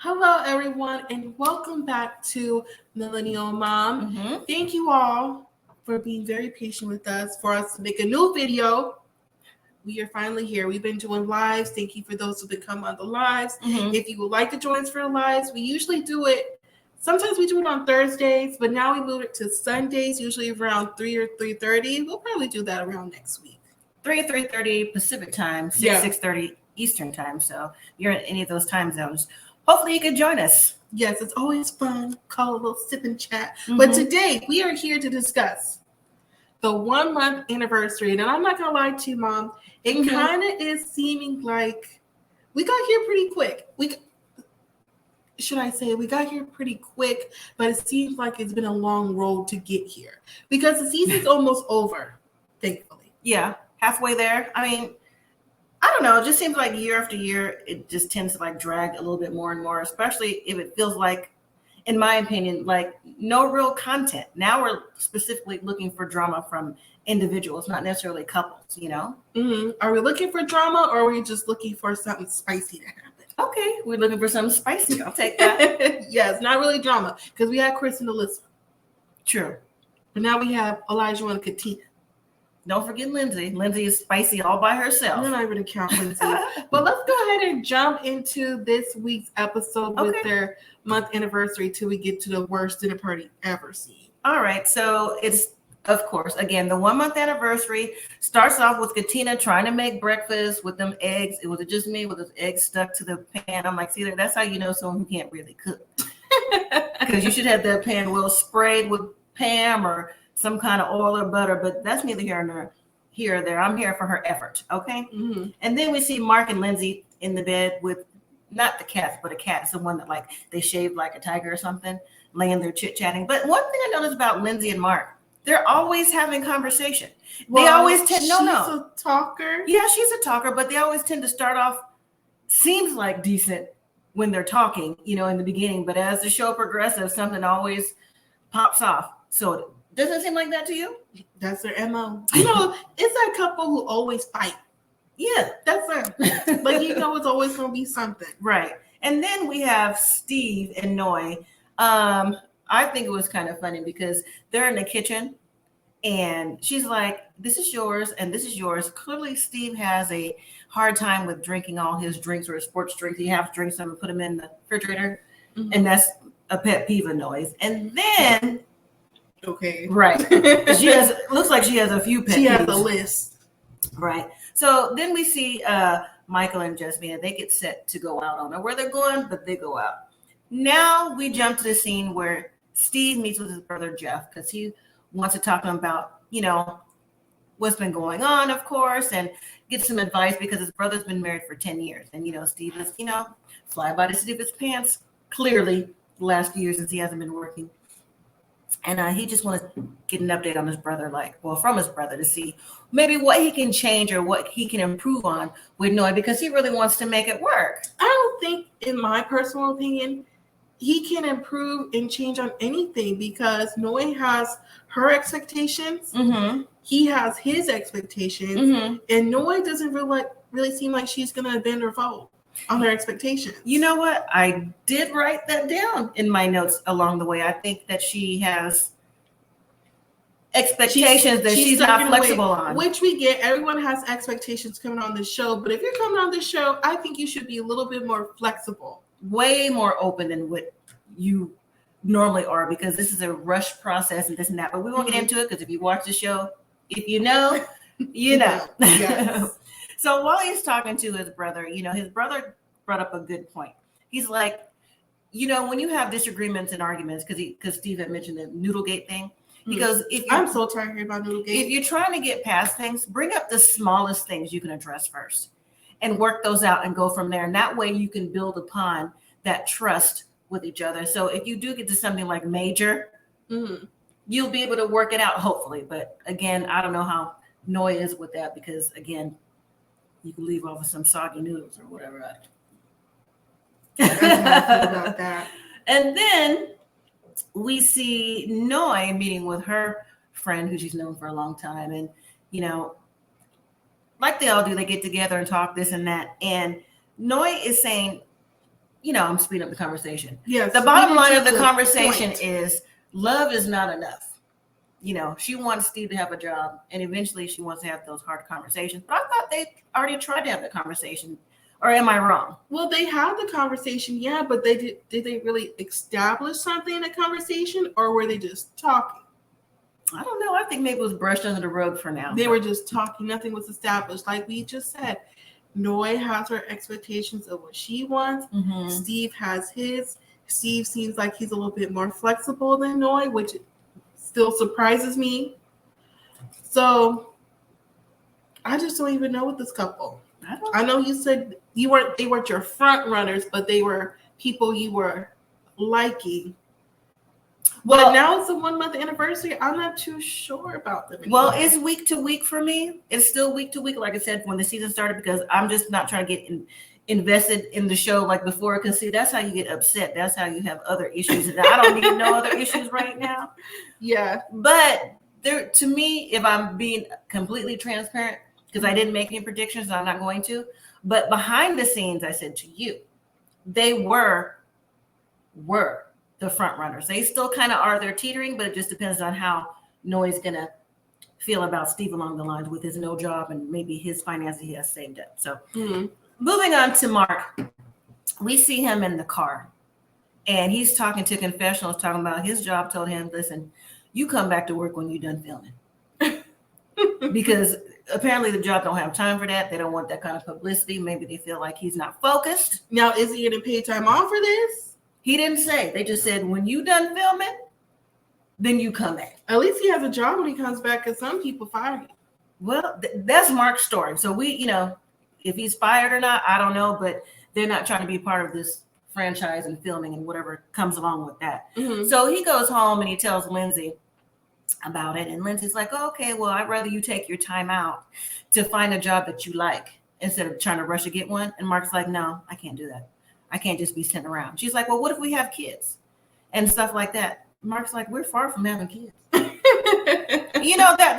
Hello, everyone, and welcome back to Millennial and Mom. Thank you all for being very patient with us for us to make a new video. We are finally here. We've been doing lives. Thank you for those who've been coming on the lives. If you would like to join us for the lives, we usually do it. Sometimes we do it on Thursdays, but now we moved it to Sundays, usually around 3 or 3:30. We'll probably do that around next week. 3:30 Pacific time, 6:30 Eastern time. So you're in any of those time zones. Hopefully you can join us. Yes, it's always fun. Call a little sip and chat. But today we are here to discuss the 1 month anniversary. And I'm not going to lie to you, Mom. It kind of is seeming like we got here pretty quick. We got here pretty quick, but it seems like it's been a long road to get here because the season's almost over, thankfully. Yeah, halfway there. I mean, I don't know. It just seems like year after year, it just tends to like drag a little bit more and more, especially if it feels like, in my opinion, like no real content. Now we're specifically looking for drama from individuals, not necessarily couples, you know? Are we looking for drama or are we just looking for something spicy to happen? Okay, we're looking for something spicy. I'll take that. Yes, not really drama because we had Chris and Alyssa. True. But now we have Olajuwon and Katina. Don't forget Lindsey. Lindsey is spicy all by herself. I'm not even going to count Lindsey. But let's go ahead and jump into this week's episode with their month anniversary till we get to the worst dinner party ever seen. All right. So it's, of course, again, the 1 month anniversary starts off with Katina trying to make breakfast with them eggs. It was just me with those eggs stuck to the pan. I'm like, see, that's how you know someone who can't really cook. Because you should have that pan well sprayed with Pam or some kind of oil or butter, but that's neither here or there. I'm here for her effort, okay? And then we see Mark and Lindsey in the bed with not the cats, but a cat. It's the one that like they shaved like a tiger or something, laying there chit-chatting. But one thing I noticed about Lindsey and Mark, they're always having conversation. Well, they always tend she's a talker. Yeah, she's a talker, but they always tend to start off seems like decent when they're talking, you know, in the beginning. But as the show progresses, something always pops off. So doesn't it seem like that to you? That's their MO. You know, it's that couple who always fight. Yeah, that's them. Like, you know, it's always going to be something. Right. And then we have Steve and Noi. I think it was kind of funny because they're in the kitchen and she's like, this is yours and this is yours. Clearly, Steve has a hard time with drinking all his drinks or his sports drinks. He has to drink some and put them in the refrigerator. And that's a pet peeve of Noi's. And then right. Looks like she has a few pet peeves. She has a list. Right. So then we see Michael and Jasmine. They get set to go out. I don't know where they're going, but they go out. Now we jump to the scene where Steve meets with his brother Jeff because he wants to talk to him about, you know, what's been going on, of course, and get some advice because his brother's been married for 10 years. And, you know, Steve is, you know, fly by the seat of his pants, clearly the last few years since he hasn't been working. And he just wants to get an update on his brother, from his brother to see maybe what he can change or what he can improve on with Noi because he really wants to make it work. I don't think, in my personal opinion, he can improve and change on anything because Noi has her expectations. He has his expectations. And Noi doesn't really seem like she's going to bend or fold on her expectations. You know what? I did write that down in my notes along the way. I think that she has expectations that she's not flexible on. Which we get. Everyone has expectations coming on this show. But if you're coming on this show, I think you should be a little bit more flexible. Way more open than what you normally are because this is a rush process and this and that. But we won't get into it because if you watch the show, if you know, you know. Yes. So while he's talking to his brother, you know, his brother brought up a good point. He's like, you know, when you have disagreements and arguments, because Steve had mentioned the Noodlegate thing, he goes, I'm so tired of hearing about Noodlegate. If you're trying to get past things, bring up the smallest things you can address first and work those out and go from there. And that way you can build upon that trust with each other. So if you do get to something like major, you'll be able to work it out, hopefully. But again, I don't know how Noi is with that because, again, you can leave off with some soggy noodles or whatever. That's how I feel about that. And then we see Noi meeting with her friend who she's known for a long time. And, you know, like they all do, they get together and talk this and that. And Noi is saying, I'm speeding up the conversation. Yes. The bottom line of the conversation is love is not enough. She wants Steve to have a job, and eventually she wants to have those hard conversations. But I thought they already tried to have the conversation, or am I wrong? Well, they had the conversation, yeah, but did they really establish something in the conversation, or were they just talking? I don't know. I think maybe it was brushed under the rug for now. They were just talking. Nothing was established. Like we just said, Noi has her expectations of what she wants. Mm-hmm. Steve has his. Steve seems like he's a little bit more flexible than Noi, which still surprises me. So I just don't even know with this couple. I know you said they weren't your front runners, but they were people you were liking. Well, but now it's the 1 month anniversary. I'm not too sure about them anymore. Well, it's week to week for me. It's still week to week, like I said, when the season started, because I'm just not trying to get invested in the show like before. Because see, that's how you get upset. That's how you have other issues. And I don't need no other issues right now. Yeah. But to me, if I'm being completely transparent, because I didn't make any predictions, and I'm not going to. But behind the scenes, I said to you, they were the front runners. They still kind of are. They're teetering, but it just depends on how Noi's gonna feel about Steve along the lines with his no job and maybe his finances he has saved up. So moving on to Mark, we see him in the car, and he's talking to confessionals, talking about his job told him, listen, you come back to work when you're done filming. Because apparently the job don't have time for that. They don't want that kind of publicity. Maybe they feel like he's not focused. Now, is he going to pay time off for this? He didn't say. They just said, when you done filming, then you come back. At least he has a job when he comes back, because some people fire him. Well, that's Mark's story. So we, if he's fired or not, I don't know, but they're not trying to be part of this franchise and filming and whatever comes along with that. Mm-hmm. So he goes home and he tells Lindsey about it, and Lindsey's like, oh, okay, well, I'd rather you take your time out to find a job that you like instead of trying to rush to get one. And Mark's like, no, I can't do that. I can't just be sitting around. She's like, well, what if we have kids and stuff like that? Mark's like, we're far from having kids.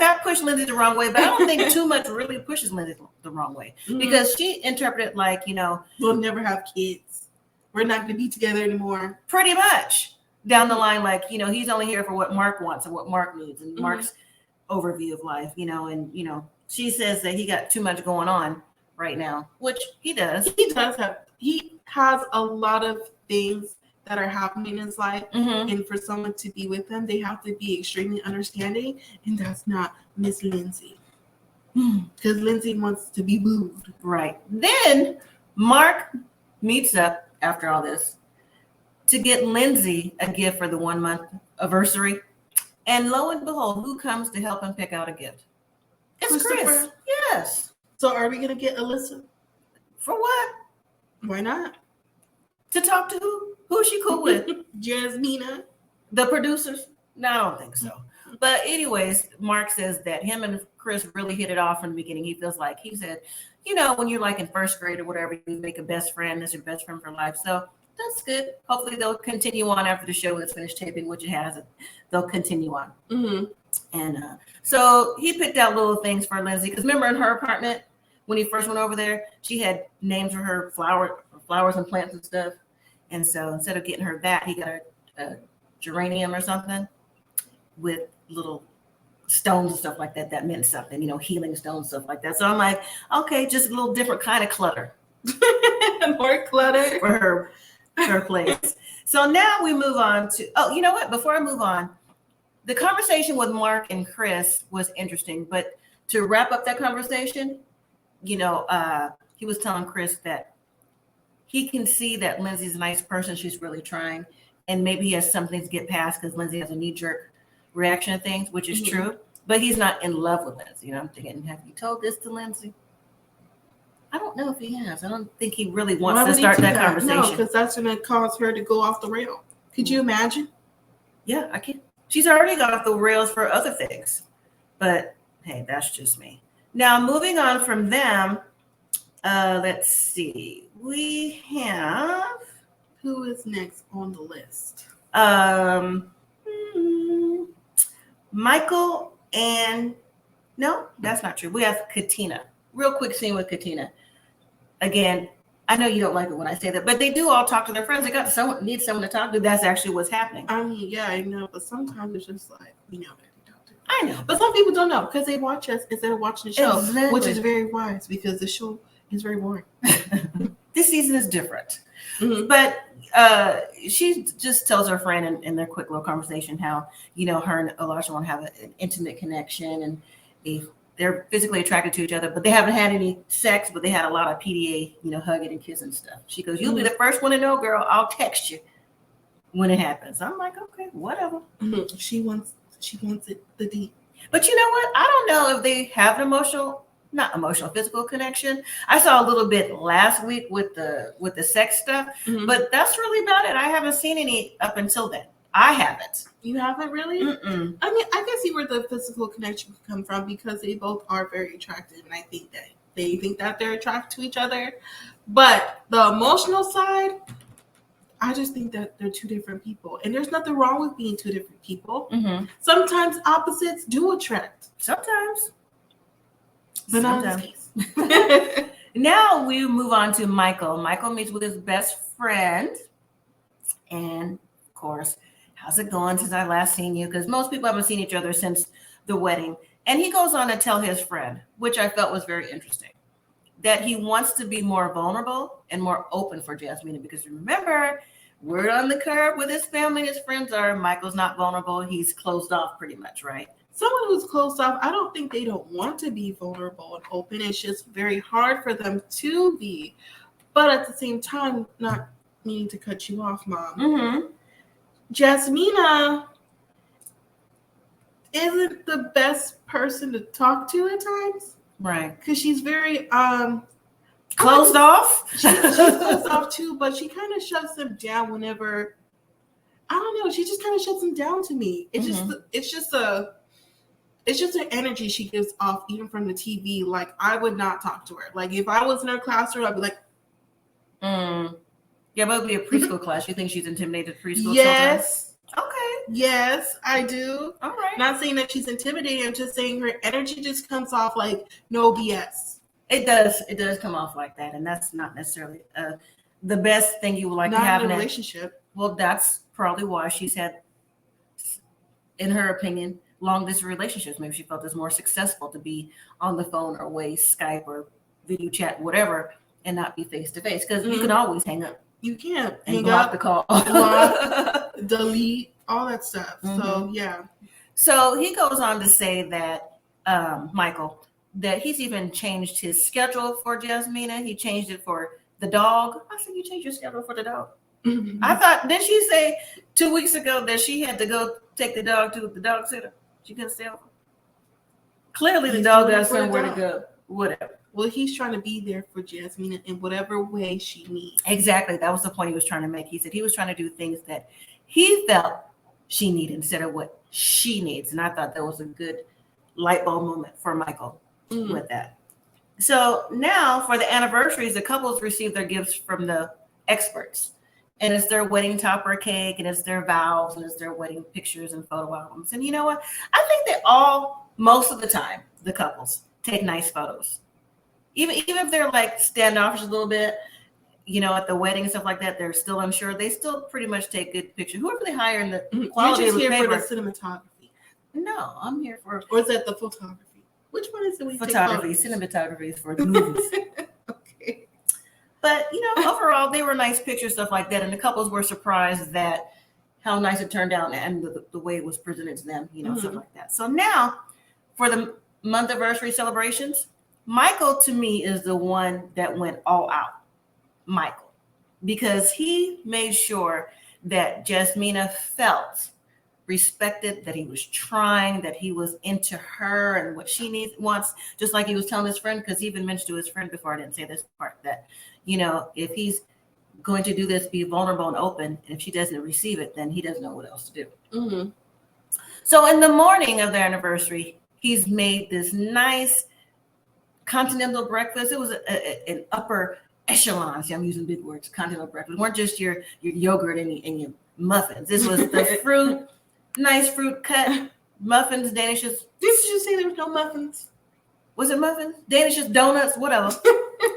that pushed Lindsey the wrong way, but I don't think too much really pushes Lindsey the wrong way, because she interpreted like, we'll never have kids. We're not going to be together anymore. Pretty much. Down the line, like, he's only here for what Mark wants and what Mark needs and Mark's overview of life, and, she says that he got too much going on right now, which he does. He has a lot of things that are happening in his life. Mm-hmm. And for someone to be with him, they have to be extremely understanding. And that's not Miss Lindsey. Because Lindsey wants to be booed. Right. Then Mark meets up after all this to get Lindsey a gift for the 1 month anniversary. And lo and behold, who comes to help him pick out a gift? It's Chris. Yes. So are we going to get Alyssa? For what? Why not? To talk to who? Who's she cool with? Jasmina. The producers? No, I don't think so. But anyways, Mark says that him and Chris really hit it off from the beginning. He feels like, he said, when you're like in first grade or whatever, you make a best friend. That's your best friend for life. So that's good. Hopefully they'll continue on after the show is finished taping, which it has. They'll continue on. Mm-hmm. And so he picked out little things for Lindsey. Because remember in her apartment, when he first went over there, she had names for her flowers and plants and stuff. And so instead of getting her that, he got her a geranium or something with little stones and stuff like that. That meant something, healing stones, stuff like that. So I'm like, okay, just a little different kind of clutter. More clutter for her place. So now we move on to, you know what? Before I move on, the conversation with Mark and Chris was interesting. But to wrap up that conversation, he was telling Chris that he can see that Lindsey's a nice person. She's really trying. And maybe he has something to get past because Lindsey has a knee-jerk reaction to things, which is true. But he's not in love with Lindsey. I'm thinking, have you told this to Lindsey? I don't know if he has. I don't think he really wants to start that conversation. No, because that's going to cause her to go off the rail. Could you imagine? Yeah, I can. She's already gone off the rails for other things. But, hey, that's just me. Now, moving on from them, let's see. We have... Who is next on the list? Michael and... No, that's not true. We have Katina. Real quick scene with Katina. Again, I know you don't like it when I say that, but they do all talk to their friends. They need someone to talk to. That's actually what's happening. I mean, yeah, I know, but sometimes it's just like, we know that we talk to. I know. But some people don't know because they watch us instead of watching the show, Exactly. which is very wise because the show is very boring. This season is different. Mm-hmm. But she just tells her friend in their quick little conversation how, her and Olajuwon have an intimate connection and they're physically attracted to each other, but they haven't had any sex, but they had a lot of PDA, hugging and kissing stuff. She goes, you'll be the first one to know, girl. I'll text you when it happens. I'm like, okay, whatever. Mm-hmm. She wants it the deep. But you know what? I don't know if they have an physical connection. I saw a little bit last week with the sex stuff, but that's really about it. I haven't seen any up until then. I haven't. You haven't really? Mm-mm. I mean, I can see where the physical connection could come from because they both are very attractive, and I think that they think that they're attracted to each other. But the emotional side, I just think that they're two different people, and there's nothing wrong with being two different people. Mm-hmm. Sometimes opposites do attract. Sometimes. But not in this case. Now we move on to Michael. Michael meets with his best friend, and of course, how's it going since I last seen you? Because most people haven't seen each other since the wedding. And he goes on to tell his friend, which I felt was very interesting, that he wants to be more vulnerable and more open for Jasmina. Because remember, we're on the curb with his family and his friends are. Michael's not vulnerable. He's closed off pretty much, right? Someone who's closed off, I don't think they don't want to be vulnerable and open. It's just very hard for them to be. But at the same time, not meaning to cut you off, Mom. Mm-hmm. Jasmina isn't the best person to talk to at times. Right. Because she's very closed off. She's closed off too, but she kind of shuts them down whenever, I don't know, she just kind of shuts them down to me. It's just an energy she gives off even from the TV. Like, I would not talk to her. Like, if I was in her classroom, I'd be like, Yeah, but it would be a preschool class. You think she's intimidated preschool yes. children? Okay. Yes, I do. All right. Not saying that she's intimidating. I'm just saying her energy just comes off like no BS. It does. It does come off like that. And that's not necessarily the best thing you would like to have in a relationship. Well, that's probably why she's had, in her opinion, long distance relationships. Maybe she felt it's more successful to be on the phone or Skype or video chat, whatever, and not be face to face. Because you can always hang up. You can't And block the call. Block, delete, all that stuff. So, yeah. So he goes on to say that, Michael, that he's even changed his schedule for Jasmina. He changed it for the dog. I said, you changed your schedule for the dog? I thought, didn't she say 2 weeks ago that she had to go take the dog to the dog sitter? She couldn't stay over. Clearly the dog got somewhere to go. Whatever. Well, he's trying to be there for Jasmina in whatever way she needs. Exactly. That was the point he was trying to make. He said he was trying to do things that he felt she needed instead of what she needs. And I thought that was a good light bulb moment for Michael with that. So now for the anniversaries, the couples receive their gifts from the experts. And it's their wedding topper cake, and it's their vows, and it's their wedding pictures and photo albums. And you know what? I think they all, most of the time, the couples take nice photos. Even if they're like standoffish a little bit, at the wedding and stuff like that, they're still unsure. They still pretty much take good pictures. Whoever they hire in the quality of the paper. You're just here for the cinematography. No, I'm here for. Or is that the photography? Which one is it? Photography, cinematography is for the movies. Okay. But overall, they were nice pictures, stuff like that, and the couples were surprised that how nice it turned out and the way it was presented to them, stuff like that. So now, for the month anniversary celebrations, Michael, to me, is the one that went all out. Michael, because he made sure that Jasmina felt respected, that he was trying, that he was into her and what she wants, just like he was telling his friend, because he even mentioned to his friend before, I didn't say this part, that, if he's going to do this, be vulnerable and open, and if she doesn't receive it, then he doesn't know what else to do. So in the morning of their anniversary, he's made this nice continental breakfast. It was an upper echelon. See, I'm using big words. Continental breakfast. It weren't just your yogurt and your muffins. This was the fruit, nice fruit cut muffins, Danishes. Didn't you say there was no muffins? Was it muffins? Danishes, donuts, whatever.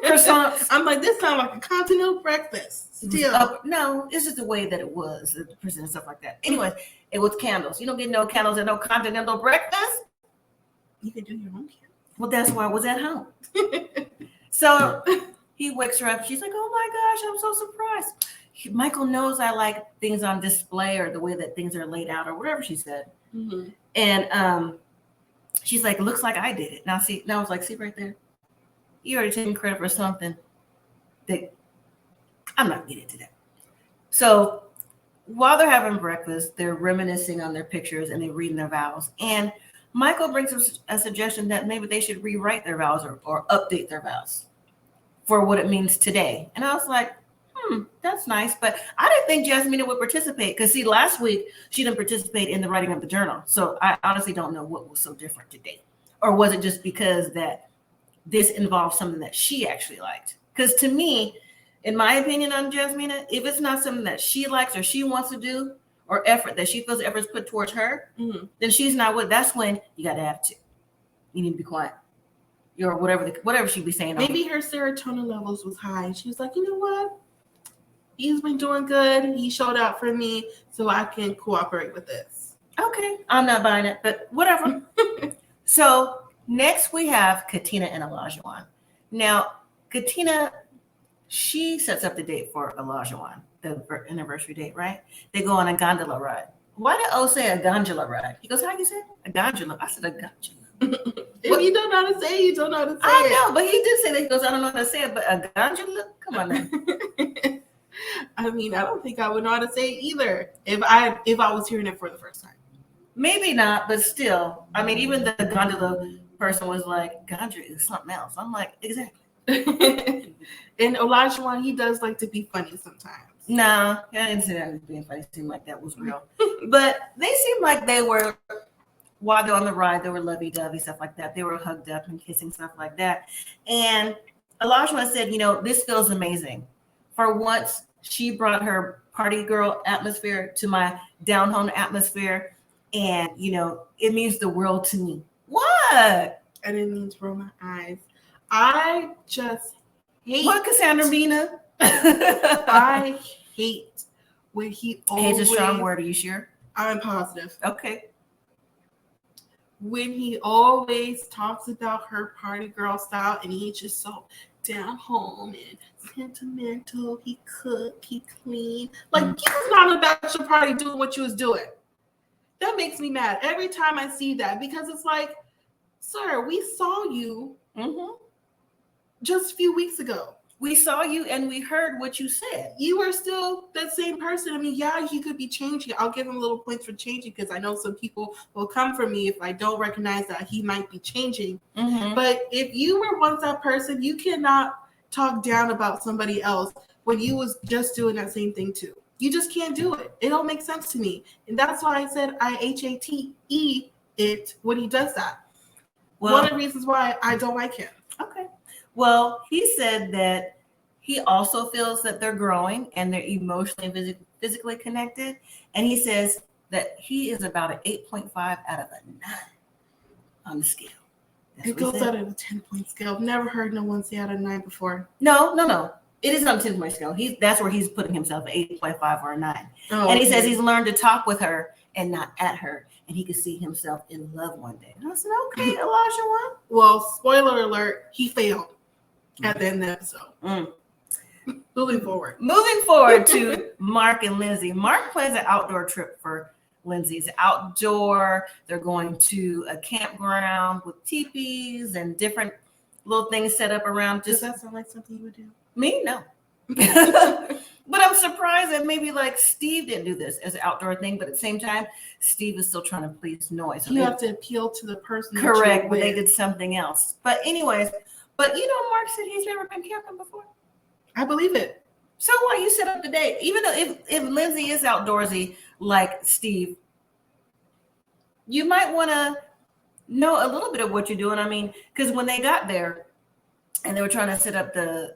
Croissants. I'm like, this sounds like a continental breakfast. Still. No, it's just the way that it was, the present and stuff like that. Anyways, it was candles. You don't get no candles and no continental breakfast. You can do your own candle. Well, that's why I was at home. So he wakes her up. She's like, oh my gosh, I'm so surprised. Michael knows I like things on display or the way that things are laid out or whatever she said. Mm-hmm. And she's like, looks like I did it. Now I was like, see right there? You already taking credit for something that I'm not getting to that. So while they're having breakfast, they're reminiscing on their pictures and they're reading their vows. And Michael brings us a suggestion that maybe they should rewrite their vows or update their vows for what it means today. And I was like, that's nice. But I didn't think Jasmina would participate because, see, last week she didn't participate in the writing of the journal. So I honestly don't know what was so different today. Or was it just because that this involves something that she actually liked? Because to me, in my opinion on Jasmina, if it's not something that she likes or she wants to do or effort that she feels effort is put towards her, then she's not what. That's when you got to have to. You need to be quiet. Or whatever she'd be saying. Maybe her serotonin levels was high. She was like, you know what? He's been doing good. He showed out for me, so I can cooperate with this. Okay, I'm not buying it, but whatever. So next we have Katina and Olajuwon. Now, Katina, she sets up the date for Olajuwon, the anniversary date, right? They go on a gondola ride. Why did O say a gondola ride? He goes, how you say it? A gondola. I said a gondola. If you don't know how to say it, you don't know how to say it. I know, but he did say that. He goes, I don't know how to say it, but a gondola? Come on now. I mean, I don't think I would know how to say it either if I was hearing it for the first time. Maybe not, but still. I mean, even the gondola person was like, gondola is something else. I'm like, exactly. And Olajuwon, he does like to be funny sometimes. Nah, I didn't say that was being funny. It seemed like that was real. But they seemed like they were, while they're on the ride, they were lovey-dovey, stuff like that. They were hugged up and kissing, stuff like that. And Olajuwon said, this feels amazing. For once, she brought her party girl atmosphere to my down home atmosphere. And, it means the world to me. What? And it means roll my eyes. I just hate. What, Cassandra Mina? I hate when he always. Hate's a strong word. Are you sure? I'm positive. Okay. When he always talks about her party girl style and he's just so down home and sentimental, he cook, he clean. Like, you was not about your party doing what you was doing. That makes me mad every time I see that because it's like, sir, we saw you just a few weeks ago. We saw you and we heard what you said. You are still that same person. I mean, yeah, he could be changing. I'll give him little points for changing because I know some people will come for me if I don't recognize that he might be changing. But if you were once that person, you cannot talk down about somebody else when you was just doing that same thing too. You just can't do it. It don't make sense to me. And that's why I said I hate it when he does that. Well, one of the reasons why I don't like him. Okay. Well, he said that he also feels that they're growing and they're emotionally and physically connected. And he says that he is about an 8.5 out of a 9 on the scale. It goes out of a 10-point scale. I've never heard no one say out of 9 before. No. It is on a 10-point scale. That's where he's putting himself, an 8.5 or a 9. Oh, and he says he's learned to talk with her and not at her. And he could see himself in love one day. And I said, okay, Olajuwon. Well, spoiler alert, he failed at the end of the episode. Moving forward to Mark and Lindsey. Mark plans an outdoor trip for Lindsey. It's outdoor. They're going to a campground with teepees and different little things set up around. Does that sound like something you would do? Me? No. But I'm surprised that maybe like Steve didn't do this as an outdoor thing, but at the same time, Steve is still trying to please Noise. So you have to appeal to the person. Correct, but they did something else. But anyways, Mark said he's never been camping before. I believe it. So what? You set up the date. Even though if Lindsey is outdoorsy like Steve, you might want to know a little bit of what you're doing. I mean, because when they got there and they were trying to set up the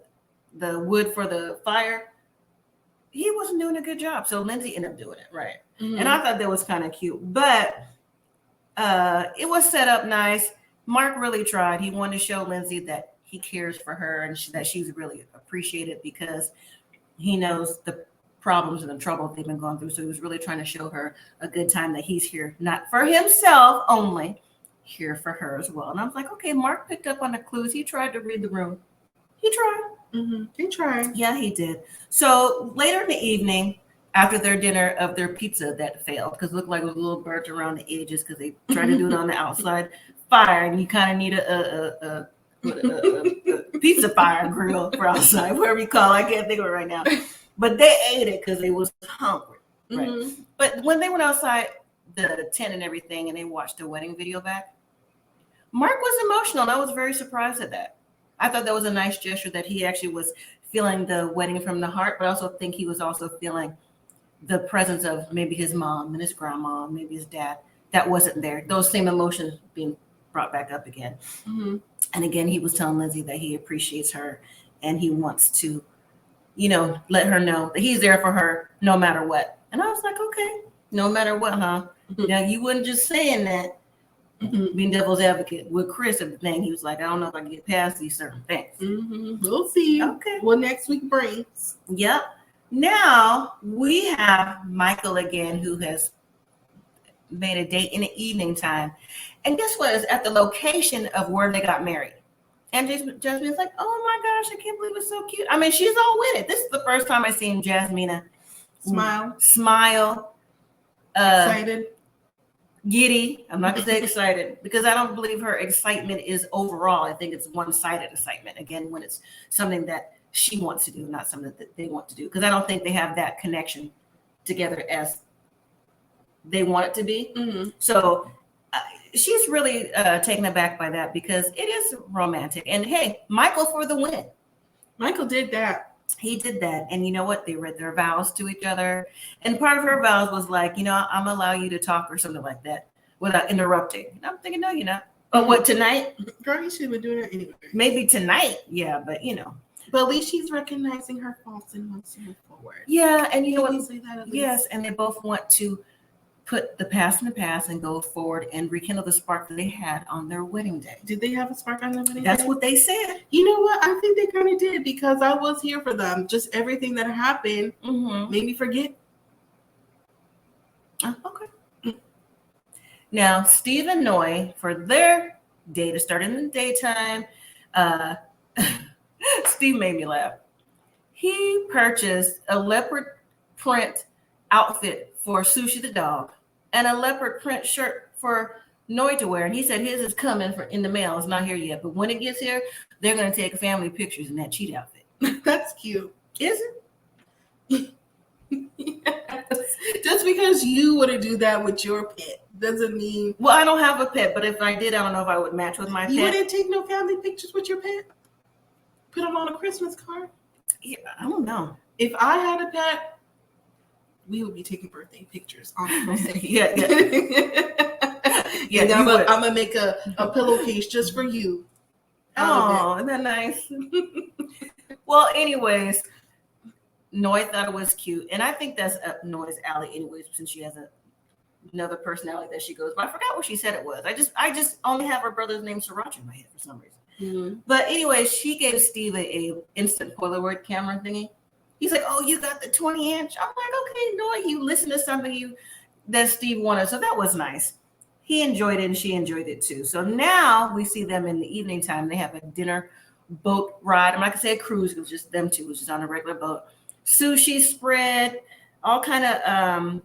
wood for the fire, he wasn't doing a good job. So Lindsey ended up doing it, right? And I thought that was kind of cute. But it was set up nice. Mark really tried. He wanted to show Lindsey that he cares for her and that she's really appreciated because he knows the problems and the trouble they've been going through. So he was really trying to show her a good time that he's here, not for himself only, here for her as well. And I was like, okay, Mark picked up on the clues. He tried to read the room. He tried. He tried. Yeah, he did. So later in the evening, after their dinner of their pizza that failed, because it looked like it was little birds around the edges because they tried to do it on the outside fire, and you kind of need a pizza fire grill for outside, whatever you call it. I can't think of it right now. But they ate it because they was hungry. Right? But when they went outside the tent and everything, and they watched the wedding video back, Mark was emotional, and I was very surprised at that. I thought that was a nice gesture that he actually was feeling the wedding from the heart, but I also think he was also feeling the presence of maybe his mom and his grandma, maybe his dad, that wasn't there. Those same emotions being brought back up again. And again, he was telling Lindsey that he appreciates her and he wants to, let her know that he's there for her no matter what. And I was like, okay, no matter what, huh? Now, you wasn't just saying that, being devil's advocate with Chris of the thing. He was like, I don't know if I can get past these certain things. We'll see. Okay. What next week brings. Yep. Now we have Michael again, who has made a date in the evening time. And guess what? It's at the location of where they got married. And Jasmine's like, oh my gosh, I can't believe it's so cute. I mean, she's all with it. This is the first time I've seen Jasmina smile. Excited. Giddy. I'm not going to say excited because I don't believe her excitement is overall. I think it's one-sided excitement. Again, when it's something that she wants to do, not something that they want to do. Because I don't think they have that connection together as they want it to be. So she's really taken aback by that because it is romantic. And hey, Michael for the win. Michael did that. He did that. And you know what? They read their vows to each other. And part of her vows was like, I'm going to allow you to talk or something like that without interrupting. And I'm thinking, no, you're not. But what, tonight? Girl, you should have been doing it anyway. Maybe tonight. Yeah, but But at least she's recognizing her faults and wants to move forward. Yeah, and you know what? Say that Yes, and they both want to put the past in the past and go forward and rekindle the spark that they had on their wedding day. Did they have a spark on their wedding day? That's what they said. You know what? I think they kind of did because I was here for them. Just everything that happened made me forget. Okay. Now, Steve and Noi, for their day to start in the daytime, Steve made me laugh. He purchased a leopard print outfit for Sushi the dog and a leopard print shirt for Noi to wear. And he said his is coming in the mail. It's not here yet. But when it gets here, they're going to take family pictures in that cheat outfit. That's cute. Is it? Yes. Just because you want to do that with your pet doesn't mean... Well, I don't have a pet, but if I did, I don't know if I would match with my pet. You wouldn't take no family pictures with your pet? Put them on a Christmas card? Yeah, I don't know. If I had a pet, we would be taking birthday pictures on the Yeah. Yeah, I'm gonna make a pillowcase just for you. Oh, isn't that nice? Well, anyways, Noi thought it was cute, and I think that's up Noi's alley, anyways, since she has another personality that she goes. But I forgot what she said it was. I just only have her brother's name Sriracha in my head for some reason. But anyway, she gave Steve a instant Polaroid camera thingy. He's like, "Oh, you got the 20-inch." I'm like, "Okay, Noi, you listen to something that Steve wanted." So that was nice. He enjoyed it, and she enjoyed it too. So now we see them in the evening time. They have a dinner boat ride. I'm not gonna say a cruise. It was just them two, which is on a regular boat. Sushi spread, all kind of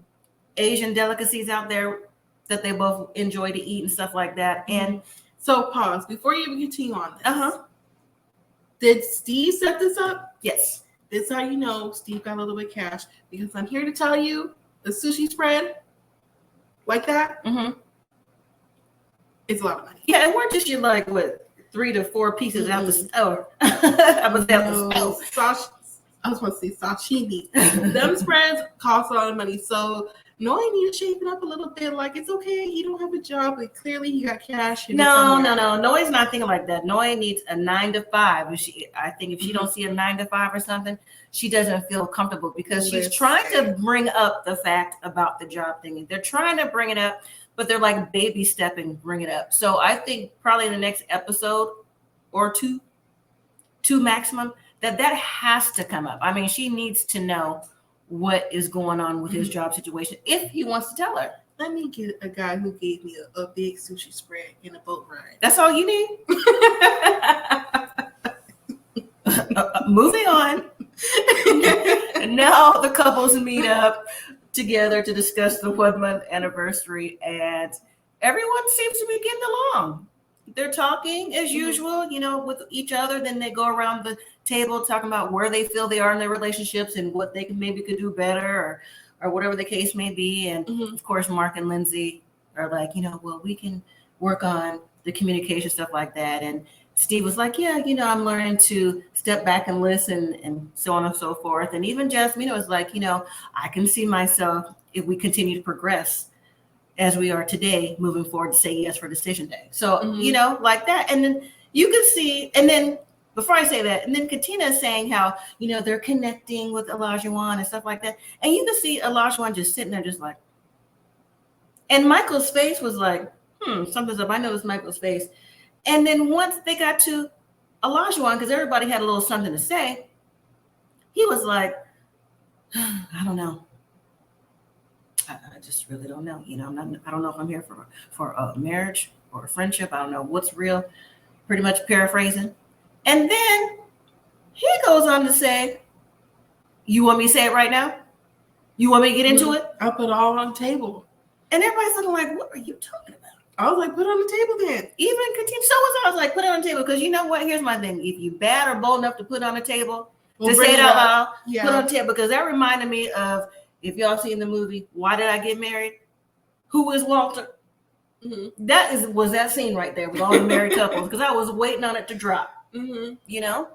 Asian delicacies out there that they both enjoy to eat and stuff like that. And so pause before you even continue on this. Did Steve set this up? Yes. This is how you know Steve got a little bit of cash, because I'm here to tell you the sushi spread like that, it's a lot of money. Yeah, and we're just like what 3 to 4 pieces out the store. I was out the store. I was supposed to say sashimi. Them spreads cost a lot of money. So Noi needs to shape it up a little bit. Like, it's okay, he don't have a job, but clearly he got cash. No. Noi's not thinking like that. Noi needs a 9 to 5. I think if she don't see a 9 to 5 or something, she doesn't feel comfortable because she's trying to bring up the fact about the job thing. They're trying to bring it up, but they're like baby stepping, bring it up. So I think probably in the next episode or 2, to maximum, that has to come up. I mean, she needs to know what is going on with his job situation if he wants to tell her. Let me get a guy who gave me a big sushi spread in a boat ride. That's all you need? Moving on. Now the couples meet up together to discuss the 1-month anniversary, and everyone seems to be getting along. They're talking as usual, you know, with each other. Then they go around the table talking about where they feel they are in their relationships and what they could do better, or whatever the case may be. And of course, Mark and Lindsey are like, you know, well, we can work on the communication, stuff like that. And Steve was like, yeah, you know, I'm learning to step back and listen, and so on and so forth. And even Jasmine was like, you know, I can see myself, if we continue to progress as we are today, moving forward, to say yes for decision day. So, you know, like that. And then you can see, and then before I say that, and then Katina is saying how, you know, they're connecting with Olajuwon and stuff like that. And you can see Olajuwon just sitting there just like, and Michael's face was like, something's up. I noticed Michael's face. And then once they got to Olajuwon, because everybody had a little something to say, he was like, I don't know. I just really don't know. You know, I don't know if I'm here for a marriage or a friendship. I don't know what's real. Pretty much paraphrasing. And then he goes on to say, you want me to say it right now? You want me to get into it? I'll put it all on the table. And everybody's looking like, what are you talking about? I was like, put it on the table then. Even Katina, I was like, put it on the table. Because you know what? Here's my thing. If you bad or bold enough to put it on the table, to say it out loud, put it on the table. Because that reminded me of, if y'all seen the movie, Why Did I Get Married? Who is Walter? That was that scene right there with all the married couples. Because I was waiting on it to drop. You know?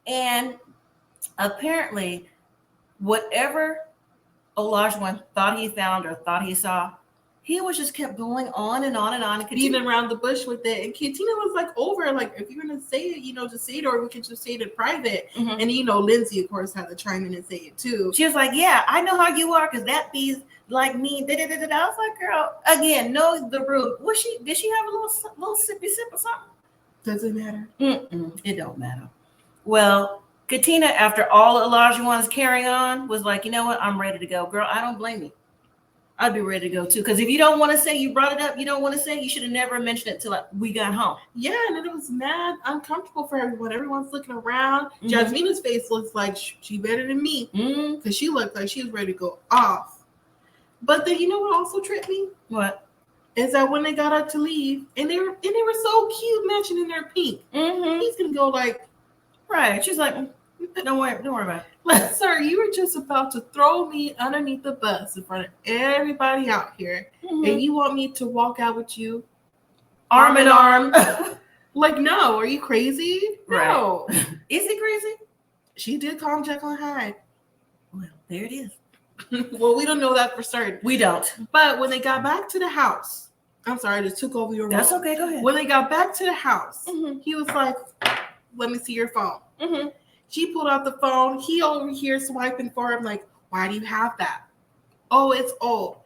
And apparently, whatever Olajuwon thought he found or thought he saw, he was just kept going on and on and on. And beating around the bush with it. And Katina was like, over, like, if you're going to say it, you know, just say it, or we can just say it in private. And, you know, Lindsey, of course, had to chime in and say it too. She was like, yeah, I know how you are, because that be's like me. I was like, girl, again, know the root. Did she have a little sippy sip or something? Doesn't matter. It don't matter. Well, Katina, after all Olajuwon's carrying on, was like, you know what? I'm ready to go. Girl, I don't blame you. I'd be ready to go too. Because if you don't want to say, you brought it up, you don't want to say, you should have never mentioned it till we got home. Yeah, and then it was mad uncomfortable for everyone. Everyone's looking around. Jasmina's face looks like she better than me. Because she looked like she was ready to go off. But then, you know what also tripped me? What? Is that when they got up to leave, and they were so cute, matching in their pink. He's gonna go like, right. She's like, don't worry about it. Like, sir, you were just about to throw me underneath the bus in front of everybody out here, and you want me to walk out with you, arm in arm? Like, no, are you crazy? No. Right. Is he crazy? She did call him Jekyll and Hyde. Well, there it is. Well, we don't know that for certain. We don't. But when they got back to the house, I'm sorry, I just took over your role. That's okay, go ahead. When they got back to the house, he was like, let me see your phone. She pulled out the phone. He over here swiping for him like, why do you have that? Oh, it's old.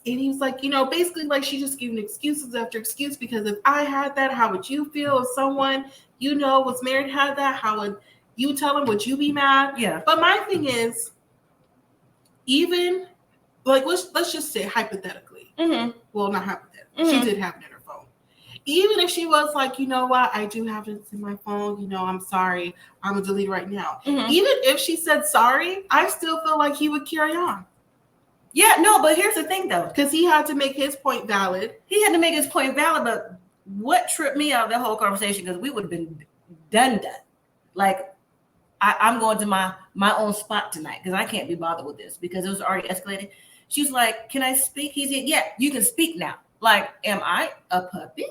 And he was like, you know, basically like she just giving excuses after excuse, because if I had that, how would you feel? If someone you know was married had that, how would you tell him? Would you be mad? Yeah. But my thing is, even like let's just say hypothetically. Well, not hypothetically. She did have it in her phone. Even if she was like, you know what, I do have this in my phone. You know, I'm sorry. I'm gonna delete it right now. Even if she said sorry, I still feel like he would carry on. Yeah, no, but here's the thing though, because he had to make his point valid. But what tripped me out of that whole conversation, because we would have been done. Like, I'm going to my own spot tonight because I can't be bothered with this because it was already escalated. She's like, can I speak? He said, yeah, you can speak now. Like, am I a puppy?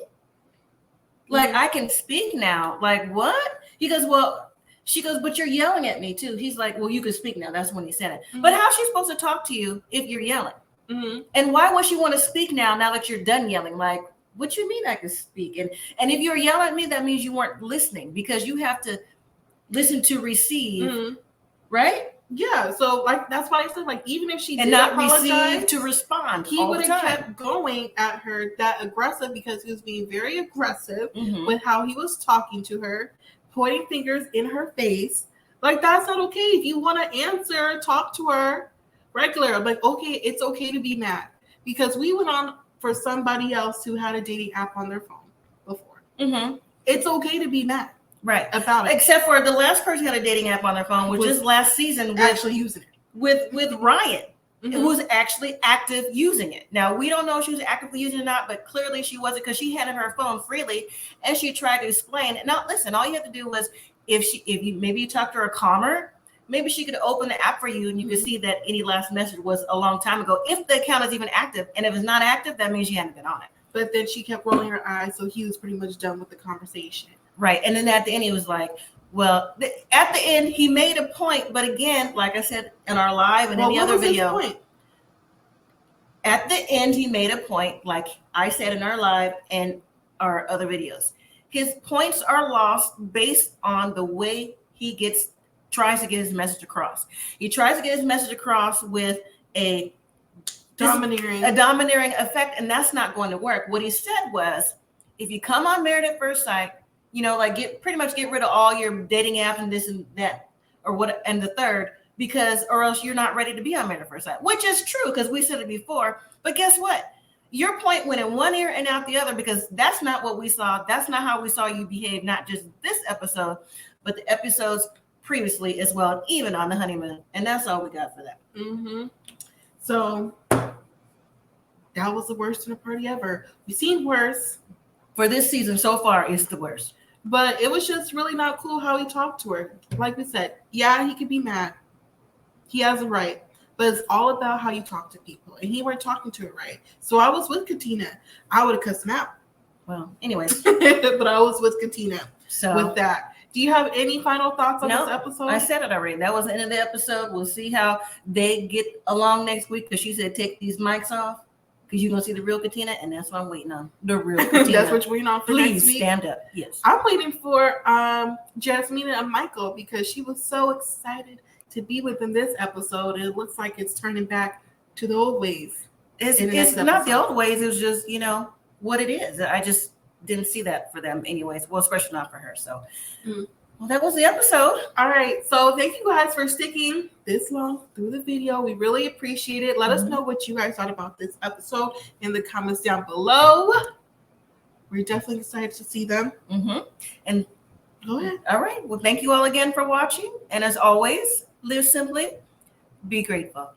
Like, I can speak now. Like, what? He goes, well, she goes, but you're yelling at me too. He's like, well, you can speak now. That's when he said it. But how's she supposed to talk to you if you're yelling? And why would she want to speak now that you're done yelling? Like, what you mean I can speak? And if you're yelling at me, that means you weren't listening, because you have to listen to receive, right? Yeah. So like that's why I said, like, even if she did not apologize, receive to respond, he would have kept going at her that aggressive, because he was being very aggressive with how he was talking to her. pointing fingers in her face. Like, that's not okay. If you want to answer, talk to her regular. I'm like, okay, it's okay to be mad. Because we went on for somebody else who had a dating app on their phone before. Mm-hmm. It's okay to be mad. Right. About it. Except for the last person who had a dating app on their phone, which is last season. Actually using it. With Ryan. Mm-hmm. It was actually active using it. Now, we don't know if she was actively using it or not, but clearly she wasn't, because she handed her phone freely and she tried to explain. Now, listen, all you have to do was, if you talked to her calmer, maybe she could open the app for you and you could see that any last message was a long time ago, if the account is even active. And if it's not active, that means you haven't been on it. But then she kept rolling her eyes, so he was pretty much done with the conversation. Right. And then at the end, he was like, well, at the end, he made a point. But again, like I said in our live and any other video, point? At the end, he made a point, like I said in our live and our other videos. His points are lost based on the way he tries to get his message across. He tries to get his message across with a domineering effect, and that's not going to work. What he said was, if you come on Married at First Sight, like pretty much get rid of all your dating apps and this and that, or what, and the third, or else you're not ready to be on Married at First Sight, which is true, because we said it before. But guess what? Your point went in one ear and out the other, because that's not what we saw. That's not how we saw you behave, not just this episode, but the episodes previously as well, even on the honeymoon. And that's all we got for that. Mm-hmm. So that was the worst in a party ever. We've seen worse. For this season so far, it's the worst. But it was just really not cool how he talked to her. Like we said, yeah, he could be mad. He has a right. But it's all about how you talk to people. And he weren't talking to her right. So I was with Katina. I would have cussed him out. Well, anyways. But I was with Katina with that. Do you have any final thoughts on this episode? I said it already. That was the end of the episode. We'll see how they get along next week, because she said take these mics off, because you're going to see the real Katina, and that's what I'm waiting on. The real Katina. That's what you're waiting on for next week? Please stand up. Yes. I'm waiting for Jasmine and Michael, because she was so excited to be within this episode. And it looks like it's turning back to the old ways. It's not the old ways. It was just, what it is. I just didn't see that for them anyways. Well, especially not for her. So, well, that was the episode. All right. So thank you guys for sticking this long through the video. We really appreciate it. Let us know what you guys thought about this episode in the comments down below. We're definitely excited to see them. And go ahead. All right. Well, thank you all again for watching. And as always, live simply, be grateful.